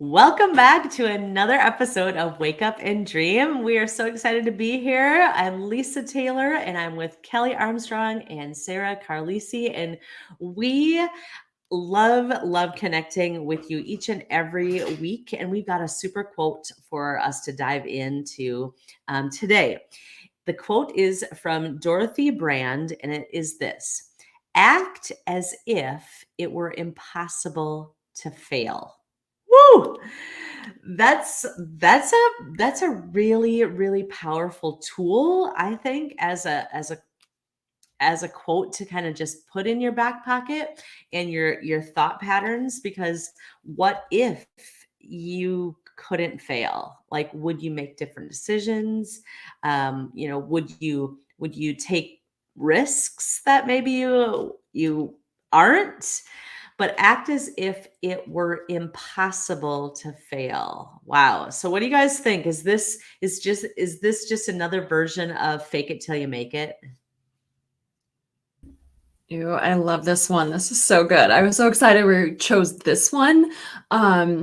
Welcome back to another episode of Wake Up and Dream. We are so excited to be here. I'm Lisa Taylor and I'm with Kelly Armstrong and Sara Carlisi, and we love connecting with you each and every week. And we've got a super quote for us to dive into today. The quote is from Dorothea Brande, and it is this: act as if it were impossible to fail. Woo! That's a really powerful tool, I think, as a quote to kind of just put in your back pocket and your thought patterns, because what if you couldn't fail? Like, would you make different decisions? Would you take risks that maybe you aren't? But act as if it were impossible to fail. Wow. So what do you guys think? Is this just another version of fake it till you make it? Ew, I love this one. This is so good. I was so excited we chose this one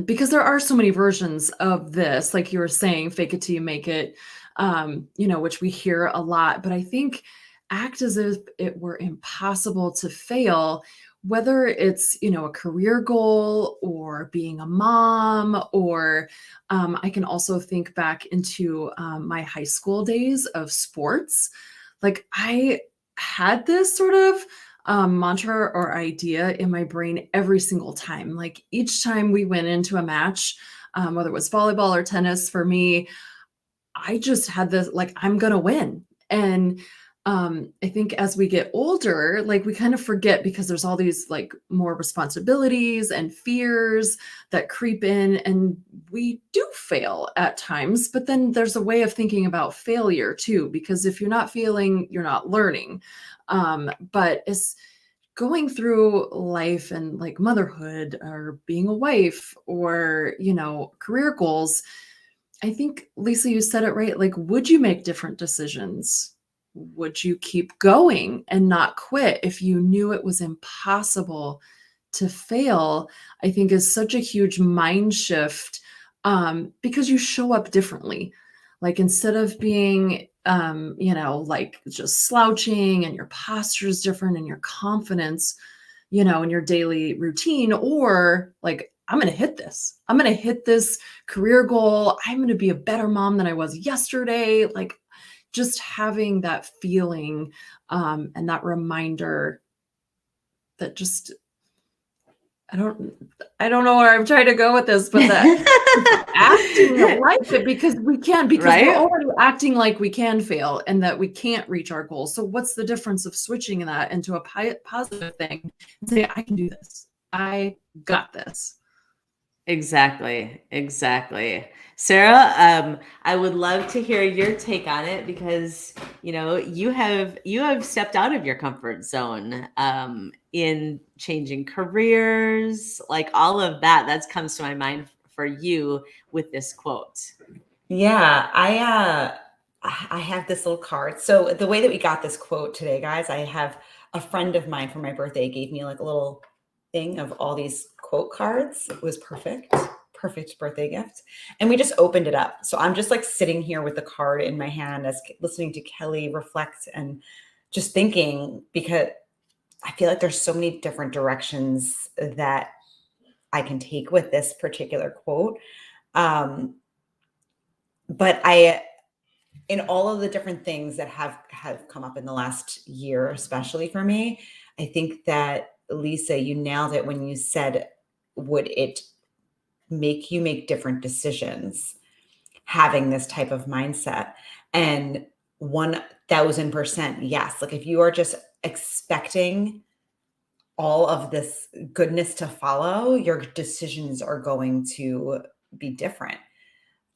because there are so many versions of this, like you were saying, fake it till you make it, which we hear a lot. But I think act as if it were impossible to fail, whether it's, a career goal or being a mom, or I can also think back into my high school days of sports. Like I had this sort of mantra or idea in my brain every single time. Like each time we went into a match, whether it was volleyball or tennis, for me, I just had this like, I'm going to win. And I think as we get older, like we kind of forget because there's all these like more responsibilities and fears that creep in, and we do fail at times. But then there's a way of thinking about failure too, because if you're not failing, you're not learning. But it's going through life and like motherhood or being a wife or, career goals. I think, Lisa, you said it right. Like, would you make different decisions? Would you keep going and not quit if you knew it was impossible to fail? I think is such a huge mind shift because you show up differently. Like instead of being, like just slouching and your posture is different and your confidence, in your daily routine, or like, I'm going to hit this. I'm going to hit this career goal. I'm going to be a better mom than I was yesterday. Like just having that feeling and that reminder that just I don't know where I'm trying to go with this, but that acting like it because we can, because we're Right? already acting like we can fail and that we can't reach our goals. So what's the difference of switching that into a positive thing and say, I can do this. I got this. Exactly. Sara, I would love to hear your take on it, because you have stepped out of your comfort zone in changing careers, like all of that. That comes to my mind for you with this quote. Yeah, I have this little card. So the way that we got this quote today, guys, I have a friend of mine for my birthday gave me like a little thing of all these quote cards. It was perfect birthday gift. And we just opened it up. So I'm just like sitting here with the card in my hand as listening to Kelly reflect and just thinking, because I feel like there's so many different directions that I can take with this particular quote. But in all of the different things that have come up in the last year, especially for me, I think that Lisa, you nailed it when you said, would it make you make different decisions having this type of mindset? And 1000%, yes. Like if you are just expecting all of this goodness to follow, your decisions are going to be different.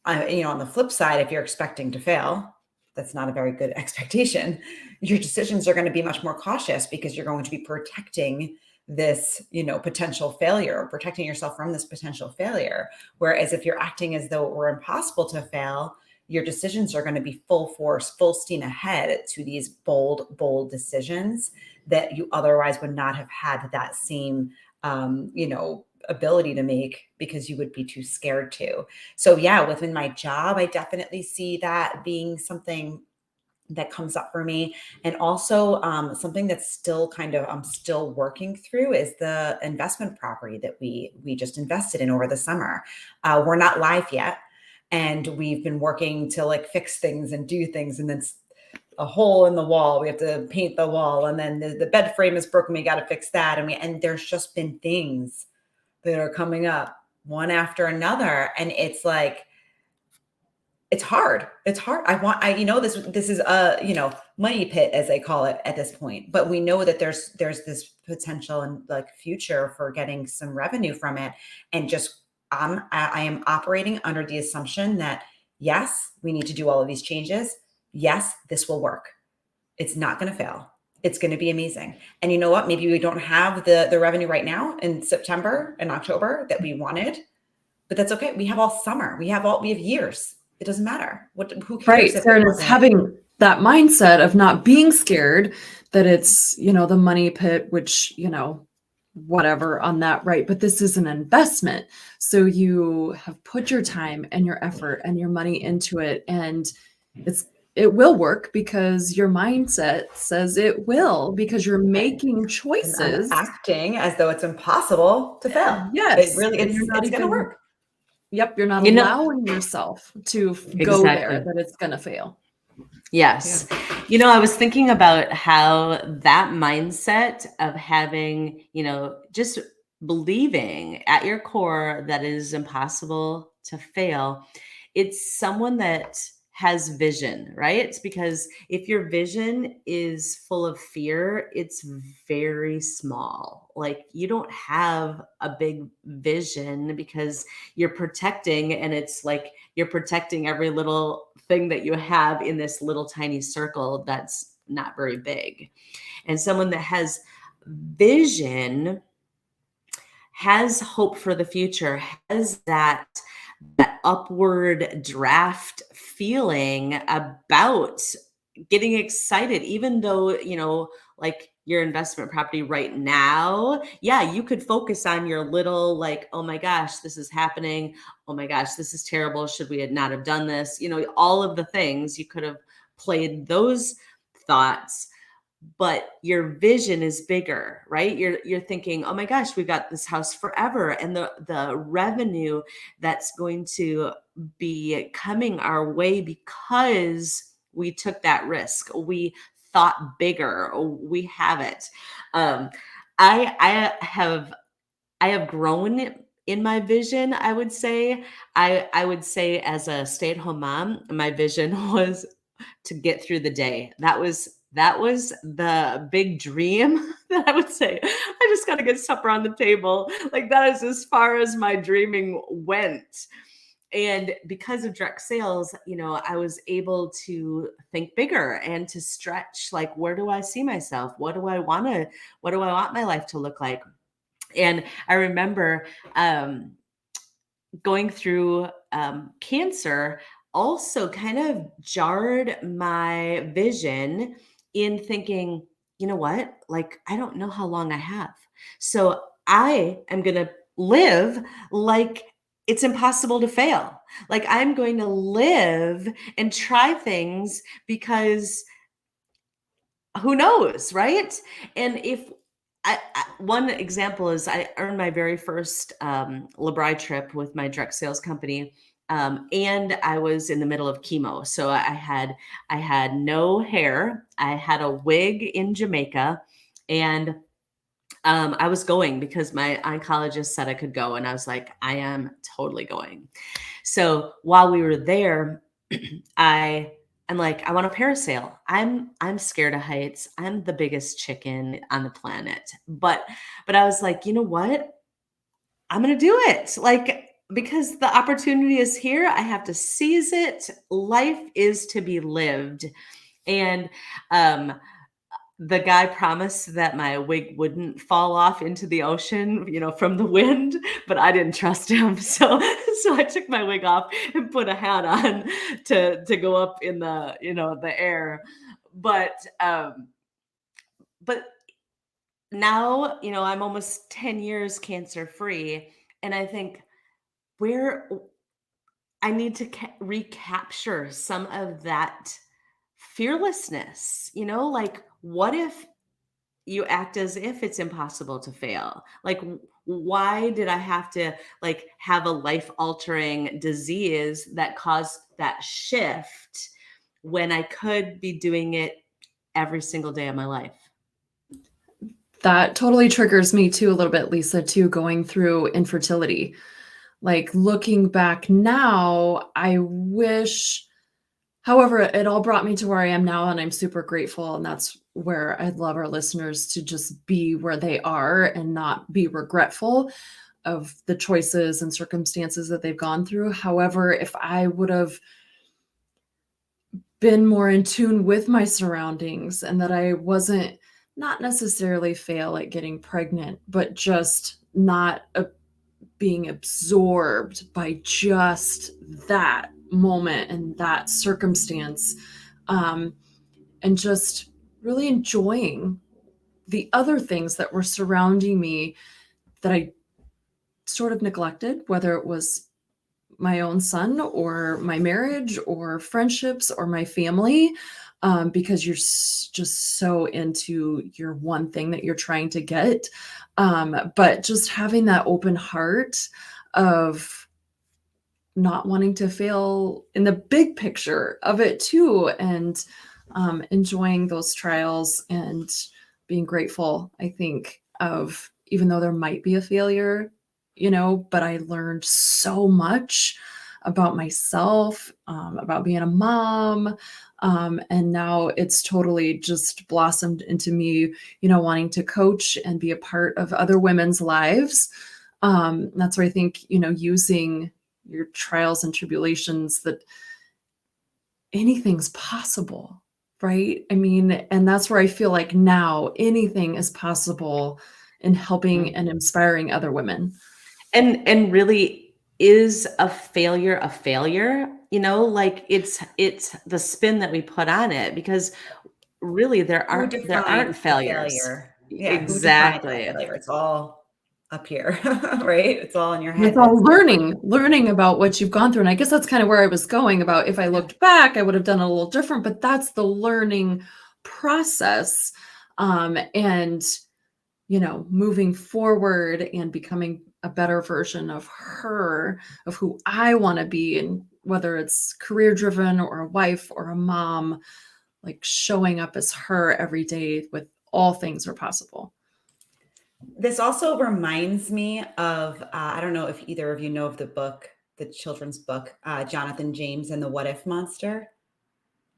On the flip side, if you're expecting to fail, that's not a very good expectation. Your decisions are going to be much more cautious because you're going to be protecting this, potential failure, or protecting yourself from this potential failure. Whereas if you're acting as though it were impossible to fail, your decisions are going to be full force, full steam ahead to these bold decisions that you otherwise would not have had that same, ability to make because you would be too scared to. So yeah, within my job, I definitely see that being something that comes up for me. And also something that's still kind of, I'm still working through is the investment property that we just invested in over the summer. We're not live yet. And we've been working to like fix things and do things. And then a hole in the wall, we have to paint the wall. And then the bed frame is broken. We got to fix that. And there's just been things that are coming up one after another. And it's like, it's hard. It's hard. This is a, money pit, as they call it at this point, but we know that there's this potential and like future for getting some revenue from it. And just, I am operating under the assumption that yes, we need to do all of these changes. Yes, this will work. It's not going to fail. It's going to be amazing. And you know what? Maybe we don't have the revenue right now in September and October that we wanted, but that's okay. We have all summer. We have years. It doesn't matter. Who cares? Right. If Sarah, it it's wasn't? having that mindset of not being scared that it's, the money pit, which, whatever on that, right? But this is an investment. So you have put your time and your effort and your money into it. And it will work because your mindset says it will, because you're making And I'm choices. acting as though it's impossible to fail. Yes. It really, and you're not it's going to work. Yep. You're not You know- allowing yourself to go Exactly. there, that it's going to fail. Yes. I was thinking about how that mindset of having, just believing at your core that it is impossible to fail, it's someone that has vision, right? It's because if your vision is full of fear, it's very small. Like you don't have a big vision because you're protecting, and it's like you're protecting every little thing that you have in this little tiny circle that's not very big. And someone that has vision has hope for the future, has that upward draft feeling about getting excited, even though, like your investment property right now, yeah, you could focus on your little, like, oh my gosh, this is happening. Oh my gosh, this is terrible. Should we not have done this? All of the things you could have played those thoughts, but your vision is bigger, right? You're thinking, oh my gosh, we've got this house forever, and the revenue that's going to be coming our way because we took that risk. We thought bigger. We have it. I have grown in my vision. I would say, as a stay-at-home mom, my vision was to get through the day. That was the big dream that I would say, I just got to get supper on the table. Like that is as far as my dreaming went. And because of direct sales, I was able to think bigger and to stretch, like, where do I see myself? What do I want my life to look like? And I remember going through cancer also kind of jarred my vision in thinking, you know what? Like, I don't know how long I have. So I am going to live like it's impossible to fail. Like, I'm going to live and try things because who knows, right? And if one example is I earned my very first Labri trip with my direct sales company, and I was in the middle of chemo, so I had no hair. I had a wig in Jamaica, and I was going because my oncologist said I could go, and I was like, I am totally going. So while we were there, I'm like, I want to parasail. I'm scared of heights. I'm the biggest chicken on the planet. But I was like, you know what? I'm gonna do it. Like, because the opportunity is here. I have to seize it. Life is to be lived. And the guy promised that my wig wouldn't fall off into the ocean, from the wind, but I didn't trust him. So I took my wig off and put a hat on to go up in the air. But now, I'm almost 10 years cancer free. And I think where I need to recapture some of that fearlessness, like what if you act as if it's impossible to fail? Like, why did I have to like have a life altering disease that caused that shift when I could be doing it every single day of my life? That totally triggers me too a little bit, Lisa, too, going through infertility. Like looking back now, I wish, however, it all brought me to where I am now, and I'm super grateful. And that's where I'd love our listeners to just be where they are and not be regretful of the choices and circumstances that they've gone through. However, if I would have been more in tune with my surroundings and that I wasn't not necessarily fail at getting pregnant, but just not being absorbed by just that moment and that circumstance, um, and just really enjoying the other things that were surrounding me that I sort of neglected, whether it was my own son or my marriage or friendships or my family, because you're just so into your one thing that you're trying to get. But just having that open heart of not wanting to fail in the big picture of it too, and enjoying those trials and being grateful, I think, of even though there might be a failure, but I learned so much about myself, about being a mom. And now it's totally just blossomed into me, wanting to coach and be a part of other women's lives. That's where I think, using your trials and tribulations, that anything's possible, right? I mean, and that's where I feel like now anything is possible in helping and inspiring other women. And really, is a failure a failure? Like it's the spin that we put on it, because really there Who aren't defines the failures. failure? Yeah, who defines that Exactly. failure? It's all up here, right? It's all in your It's head. all learning about what you've gone through. And I guess that's kind of where I was going about. If I looked back, I would have done it a little different, but that's the learning process. And, moving forward and becoming a better version of her, of who I want to be. And whether it's career driven or a wife or a mom, like showing up as her every day with all things are possible. This also reminds me of, I don't know if either of you know of the book, the children's book, Jonathan James and the What If Monster.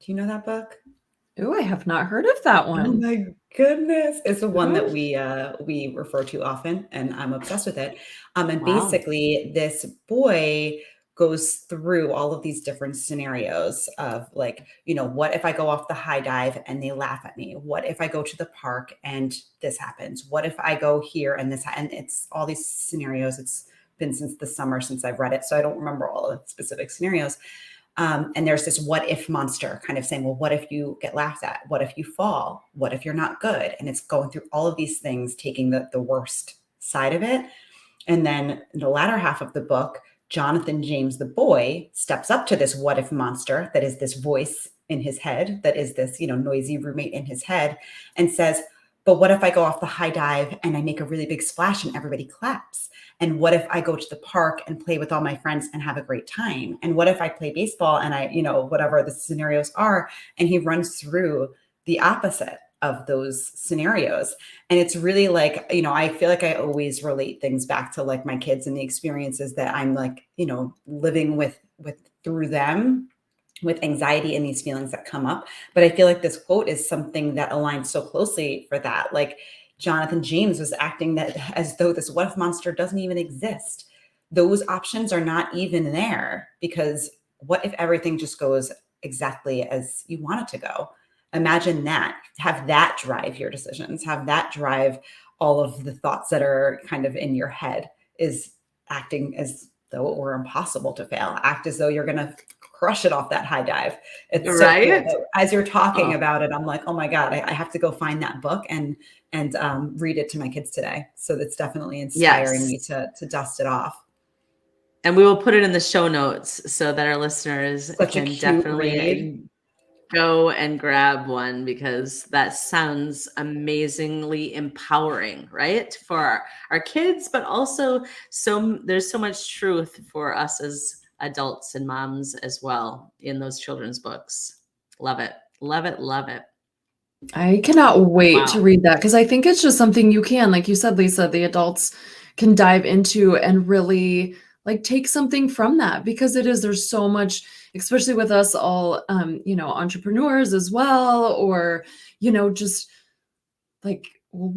Do you know that book? Oh, I have not heard of that Oh one. my goodness. It's the one that Ooh. we refer to often, and I'm obsessed with it. And Wow. basically this boy goes through all of these different scenarios of like, what if I go off the high dive and they laugh at me? What if I go to the park and this happens? What if I go here and this, and it's all these scenarios. It's been since the summer since I've read it, so I don't remember all the specific scenarios. And there's this what if monster kind of saying, well, what if you get laughed at? What if you fall? What if you're not good? And it's going through all of these things, taking the worst side of it. And then in the latter half of the book, Jonathan James, the boy, steps up to this what if monster that is this voice in his head, that is this, noisy roommate in his head, and says, but what if I go off the high dive and I make a really big splash and everybody claps? And what if I go to the park and play with all my friends and have a great time? And what if I play baseball and I, whatever the scenarios are, and he runs through the opposite of those scenarios. And it's really like, I feel like I always relate things back to like my kids and the experiences that I'm like, living with through them, with anxiety and these feelings that come up. But I feel like this quote is something that aligns so closely for that. Like Jonathan James was acting that as though this what if monster doesn't even exist. Those options are not even there, because what if everything just goes exactly as you want it to go? Imagine that. Have that drive your decisions. Have that drive all of the thoughts that are kind of in your head, is acting as though it were impossible to fail. Act as though you're going to crush it off that high dive. It's so cool. Right? As you're talking about it, I'm like, oh my God, I have to go find that book and read it to my kids today. So that's definitely inspiring me to dust it off. And we will put it in the show notes so that our listeners Such a can cute definitely read. go and grab one, because that sounds amazingly empowering, right? For our kids, but also there's so much truth for us as adults and moms as well in those children's books. Love it. Love it. Love it. I cannot wait Wow. to read that, because I think it's just something you can, like you said, Lisa, the adults can dive into and really like take something from that, because there's so much, especially with us all, entrepreneurs as well, or, just like, well,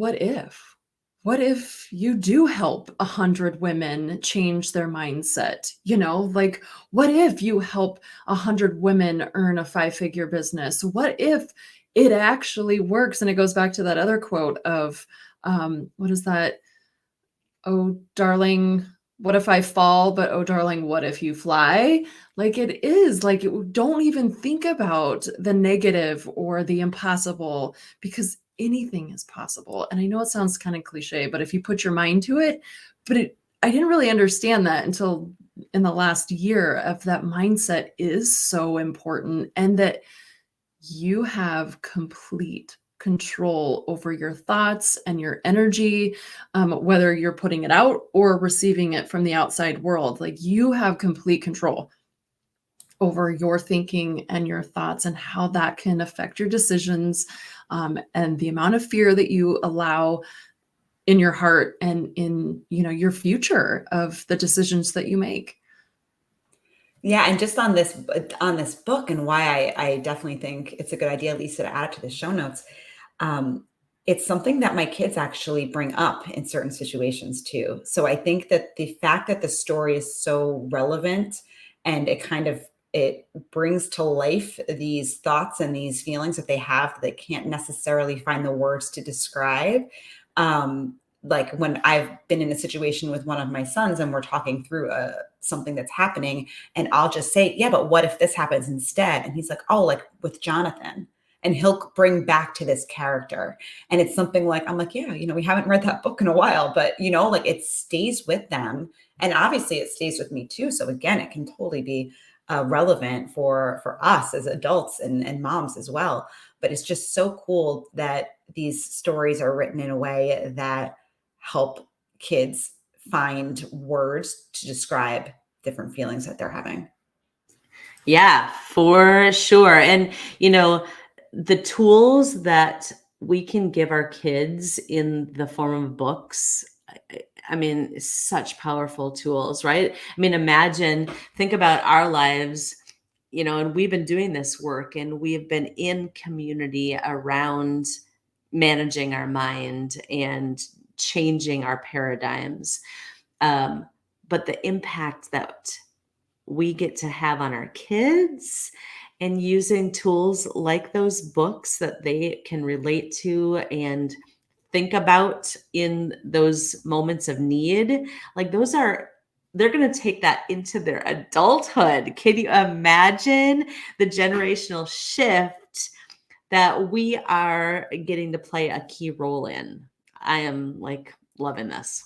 what if you do help 100 women change their mindset? Like, what if you help 100 women earn a 5-figure business? What if it actually works? And it goes back to that other quote of, what is that? Oh, darling, what if I fall? But oh, darling, what if you fly? Like, it is like, don't even think about the negative or the impossible, because anything is possible. And I know it sounds kind of cliche, but if you put your mind to it, I didn't really understand that until in the last year, of that mindset is so important, and that you have complete control over your thoughts and your energy, whether you're putting it out or receiving it from the outside world. Like, you have complete control over your thinking and your thoughts, and how that can affect your decisions, and the amount of fear that you allow in your heart and in your future of the decisions that you make. Yeah, and just on this book, and why I definitely think it's a good idea, Lisa, to add it to the show notes. It's something that my kids actually bring up in certain situations too. So I think that the fact that the story is so relevant, and it brings to life these thoughts and these feelings that they have that they can't necessarily find the words to describe. Like when I've been in a situation with one of my sons and we're talking through something that's happening, and I'll just say, yeah, but what if this happens instead? And he's like, oh, like with Jonathan. And he'll bring back to this character. And it's something like, I'm like, yeah, we haven't read that book in a while, but like it stays with them. And obviously it stays with me too. So again, it can totally be relevant for us as adults and moms as well. But it's just so cool that these stories are written in a way that help kids find words to describe different feelings that they're having. Yeah, for sure. And, the tools that we can give our kids in the form of books, I mean, such powerful tools, right? I mean, think about our lives, and we've been doing this work, and we've been in community around managing our mind and changing our paradigms. But the impact that we get to have on our kids, and using tools like those books that they can relate to and think about in those moments of need, like they're going to take that into their adulthood. Can you imagine the generational shift that we are getting to play a key role in? I am like loving this.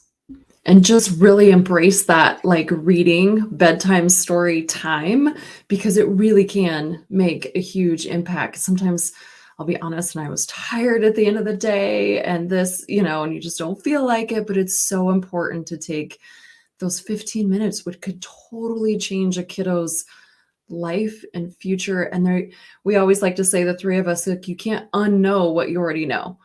And just really embrace that, like, reading bedtime story time, because it really can make a huge impact. Sometimes I'll be honest, and I was tired at the end of the day, and and you just don't feel like it, but it's so important to take those 15 minutes, which could totally change a kiddo's life and future. And we always like to say, the three of us, like, you can't unknow what you already know.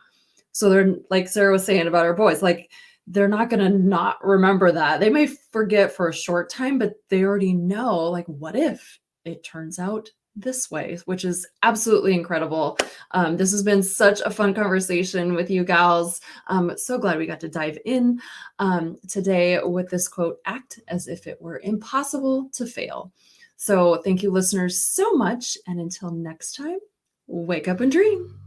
So they're, like Sara was saying about our boys, like, they're not going to not remember that. They may forget for a short time, but they already know, like, what if it turns out this way, which is absolutely incredible. This has been such a fun conversation with you gals. So glad we got to dive in today with this quote, act as if it were impossible to fail. So thank you, listeners, so much. And until next time, wake up and dream.